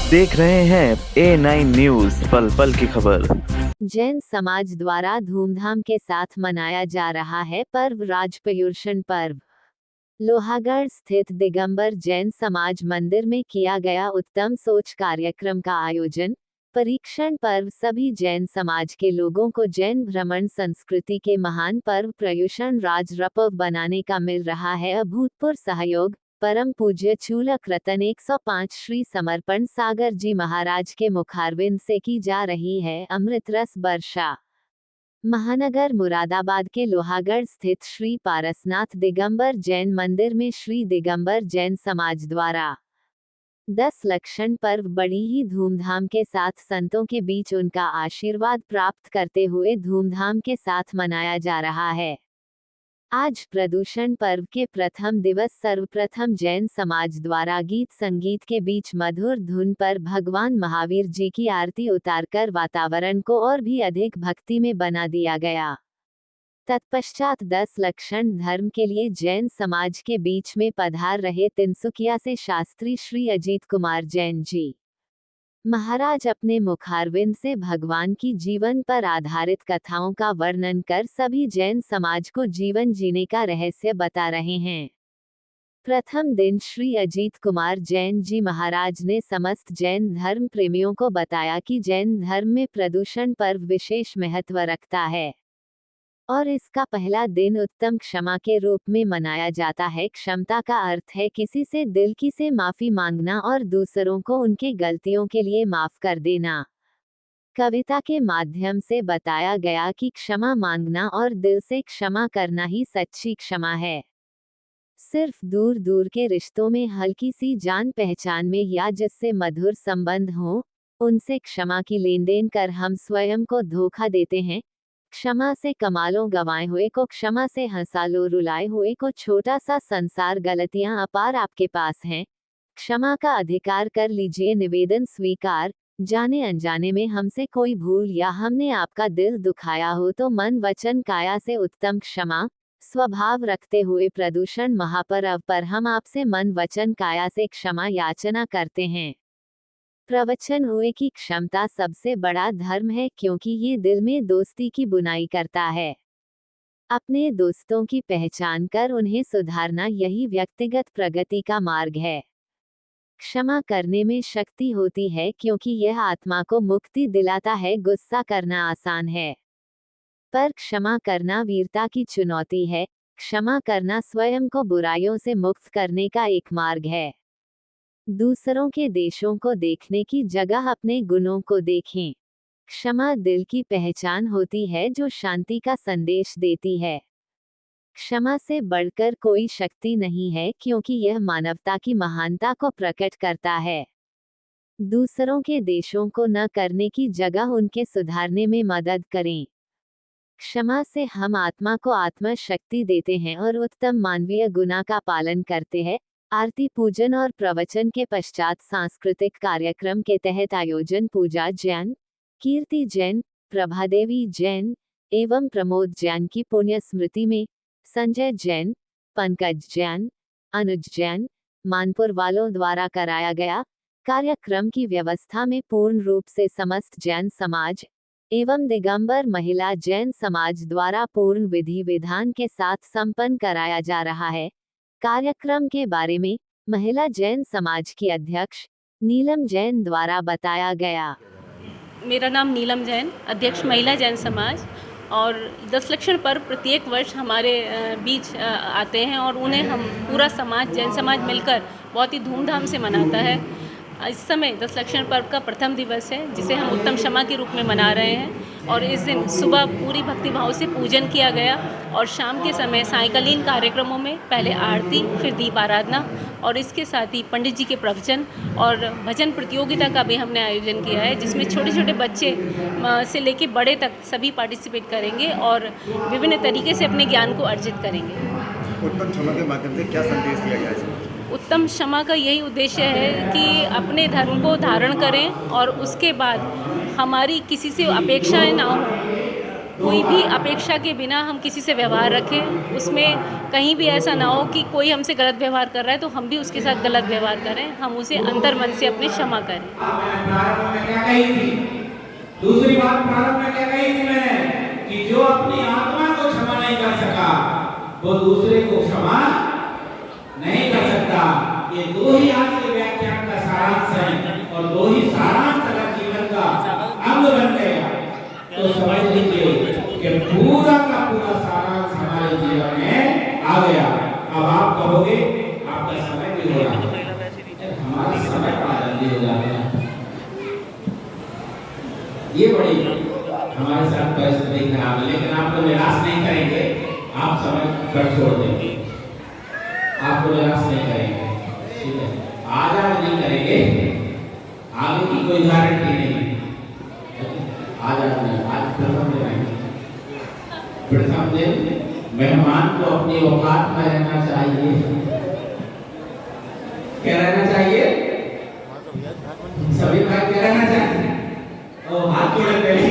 देख रहे हैं A9 न्यूज, पल पल की खबर। जैन समाज द्वारा धूमधाम के साथ मनाया जा रहा है पर्व राजपर्युषण पर्व। लोहागढ़ स्थित दिगंबर जैन समाज मंदिर में किया गया उत्तम सोच कार्यक्रम का आयोजन। परीक्षण पर्व सभी जैन समाज के लोगों को जैन भ्रमण संस्कृति के महान पर्व पर्युषण राजपर्व बनाने का मिल रहा है अभूतपूर्व सहयोग। परम पूज्य चूलक रतन 105 श्री समर्पण सागर जी महाराज के मुखारविंद से की जा रही है अमृत रस वर्षा। महानगर मुरादाबाद के लोहागढ़ स्थित श्री पारसनाथ दिगंबर जैन मंदिर में श्री दिगंबर जैन समाज द्वारा 10 लक्षण पर्व बड़ी ही धूमधाम के साथ संतों के बीच उनका आशीर्वाद प्राप्त करते हुए धूमधाम के साथ मनाया जा रहा है। आज प्रदूषण पर्व के प्रथम दिवस सर्वप्रथम जैन समाज द्वारा गीत संगीत के बीच मधुर धुन पर भगवान महावीर जी की आरती उतारकर वातावरण को और भी अधिक भक्ति में बना दिया गया। तत्पश्चात 10 लक्षण धर्म के लिए जैन समाज के बीच में पधार रहे तिनसुकिया से शास्त्री श्री अजीत कुमार जैन जी महाराज अपने मुखारविंद से भगवान की जीवन पर आधारित कथाओं का वर्णन कर सभी जैन समाज को जीवन जीने का रहस्य बता रहे हैं। प्रथम दिन श्री अजीत कुमार जैन जी महाराज ने समस्त जैन धर्म प्रेमियों को बताया कि जैन धर्म में प्रदूषण पर्व विशेष महत्व रखता है और इसका पहला दिन उत्तम क्षमा के रूप में मनाया जाता है। क्षमता का अर्थ है किसी से दिल की से माफी मांगना और दूसरों को उनके गलतियों के लिए माफ कर देना। कविता के माध्यम से बताया गया कि क्षमा मांगना और दिल से क्षमा करना ही सच्ची क्षमा है। सिर्फ दूर दूर के रिश्तों में हल्की सी जान पहचान में या जिससे मधुर संबंध हो, उनसे क्षमा की लेन देन कर हम स्वयं को धोखा देते हैं। क्षमा से कमालों गवाए हुए को, क्षमा से हंसा लो रुलाए हुए को। छोटा सा संसार, गलतियां अपार आपके पास हैं, क्षमा का अधिकार कर लीजिए निवेदन स्वीकार। जाने अनजाने में हमसे कोई भूल या हमने आपका दिल दुखाया हो तो मन वचन काया से उत्तम क्षमा स्वभाव रखते हुए प्रदूषण महापर्व पर हम आपसे मन वचन काया से क्षमा याचना करते हैं। प्रवचन हुए कि क्षमता सबसे बड़ा धर्म है क्योंकि ये दिल में दोस्ती की बुनाई करता है। अपने दोस्तों की पहचान कर उन्हें सुधारना यही व्यक्तिगत प्रगति का मार्ग है। क्षमा करने में शक्ति होती है क्योंकि यह आत्मा को मुक्ति दिलाता है। गुस्सा करना आसान है पर क्षमा करना वीरता की चुनौती है। क्षमा करना स्वयं को बुराइयों से मुक्त करने का एक मार्ग है। दूसरों के देशों को देखने की जगह अपने गुणों को देखें। क्षमा दिल की पहचान होती है जो शांति का संदेश देती है। क्षमा से बढ़कर कोई शक्ति नहीं है क्योंकि यह मानवता की महानता को प्रकट करता है। दूसरों के देशों को न करने की जगह उनके सुधारने में मदद करें। क्षमा से हम आत्मा को आत्म शक्ति देते हैं और उत्तम मानवीय गुना का पालन करते हैं। आरती पूजन और प्रवचन के पश्चात सांस्कृतिक कार्यक्रम के तहत आयोजन पूजा जैन, कीर्ति जैन, प्रभादेवी जैन एवं प्रमोद जैन की पुण्य स्मृति में संजय जैन, पंकज जैन, अनुज जैन, मानपुर वालों द्वारा कराया गया। कार्यक्रम की व्यवस्था में पूर्ण रूप से समस्त जैन समाज एवं दिगंबर महिला जैन समाज द्वारा पूर्ण विधि विधान के साथ संपन्न कराया जा रहा है। कार्यक्रम के बारे में महिला जैन समाज की अध्यक्ष नीलम जैन द्वारा बताया गया। मेरा नाम नीलम जैन, अध्यक्ष महिला जैन समाज। और 10 लक्षण पर्व प्रत्येक वर्ष हमारे बीच आते हैं और उन्हें हम पूरा समाज जैन समाज मिलकर बहुत ही धूमधाम से मनाता है। इस समय 10 लक्षण पर्व का प्रथम दिवस है जिसे हम उत्तम क्षमा के रूप में मना रहे हैं और इस दिन सुबह पूरी भक्ति भाव से पूजन किया गया और शाम के समय सायंकालीन कार्यक्रमों में पहले आरती, फिर दीप आराधना और इसके साथ ही पंडित जी के प्रवचन और भजन प्रतियोगिता का भी हमने आयोजन किया है जिसमें छोटे छोटे बच्चे से लेकर बड़े तक सभी पार्टिसिपेट करेंगे और विभिन्न तरीके से अपने ज्ञान को अर्जित करेंगे। उत्तम क्षमा के माध्यम से क्या संदेश दिया गया है? उत्तम क्षमा का यही उद्देश्य है कि अपने धर्म को धारण करें और उसके बाद हमारी किसी से अपेक्षाएं ना हो कोई भी अपेक्षा के बिना हम किसी से व्यवहार रखें, उसमें कहीं भी ऐसा ना हो कि कोई हमसे गलत व्यवहार कर रहा है तो हम भी उसके साथ गलत व्यवहार करें, हम उसे अंतर मन से अपने क्षमा करें। मैंने प्रारंभ में क्या कही थी? दूसरी बात प्रारंभ में क्या कही थी मैंने कि जो अपनी आत्मा को क्षमा नहीं कर सका वो दूसरे को क्षमा नहीं कर सकता। ये दो ही आज के व्याख्यान का सारांश है और दो ही सारांश अगर जीवन का अंग बन गया तो समझ लीजिए कि पूरा का पूरा सारांश हमारे जीवन में आ गया। अब आप कहोगे आपका समय भी हो रहा है, हमारा समय बड़ा जल्दी हो जाता है। ये बड़ी हमारे साथ परिस्थिति खराब है, लेकिन आपको निराश नहीं करेंगे, आप समय पर छोड़ देंगे, आपको निराश नहीं करेंगे, ठीक है? आजाद नहीं करेंगे, आगे की कोई गारंटी नहीं, आजाद नहीं। आज प्रथम दिन आएंगे, प्रथम दिन मेहमान को अपनी औकात में रहना चाहिए। क्या रहना चाहिए? सभी भाई क्या रहना चाहिए? और हाथ जोड़े पहले